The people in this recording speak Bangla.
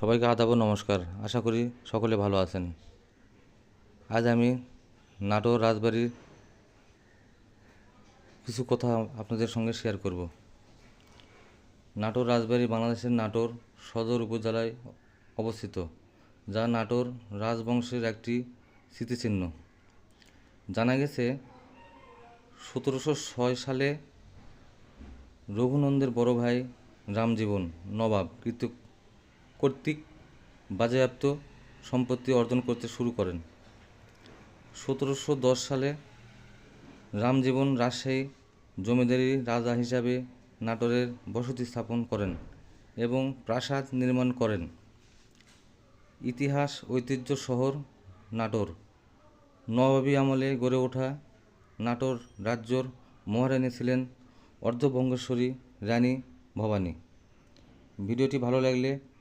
সবাইকে আদাব ও নমস্কার। আশা করি সকলে ভালো আছেন। আজ আমি নাটোর রাজবাড়ির কিছু কথা আপনাদের সঙ্গে শেয়ার করব। নাটোর রাজবাড়ি বাংলাদেশের নাটোর সদর উপজেলায় অবস্থিত, যা নাটোর রাজবংশের একটি স্মৃতিচিহ্ন। জানা গেছে 1706 সালে রঘুনন্দের বড় ভাই রামজীবন নবাব কর্তৃক বাজেয়াপ্ত সম্পত্তি অর্জন করতে শুরু করেন। 1710 সালে রামজীবন রাজশাহী জমিদারি রাজা হিসাবে নাটোরের বসতি স্থাপন করেন এবং প্রাসাদ নির্মাণ করেন। ইতিহাস ঐতিহ্য শহর নাটোর নবাবী আমলে গড়ে ওঠা নাটোর রাজ্যর মহারানী ছিলেন অর্ধবঙ্গেশ্বরী রানী ভবানী। ভিডিওটি ভালো লাগলে